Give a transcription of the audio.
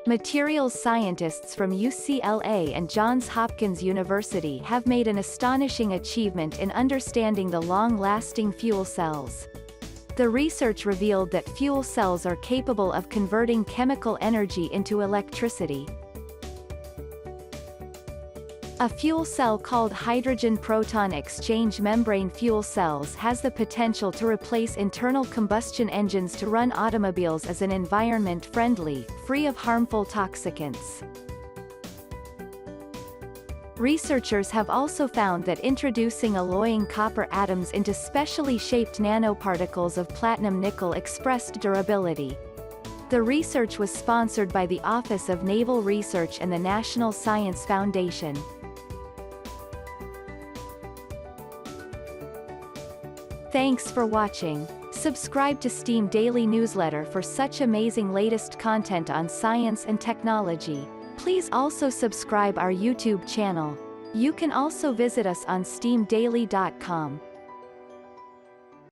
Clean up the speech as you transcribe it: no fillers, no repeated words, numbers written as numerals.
Materials scientists from UCLA and Johns Hopkins University have made an astonishing achievement in understanding the long-lasting fuel cells. The research revealed that fuel cells are capable of converting chemical energy into electricity. A fuel cell called hydrogen-proton exchange membrane fuel cells has the potential to replace internal combustion engines to run automobiles as an environment-friendly, free of harmful toxicants. Researchers have also found that introducing alloying copper atoms into specially shaped nanoparticles of platinum-nickel expressed durability. The research was sponsored by the Office of Naval Research and the National Science Foundation. Thanks for watching. Subscribe to Steam Daily newsletter for such amazing latest content on science and technology. Please also subscribe our YouTube channel. You can also visit us on steamdaily.com.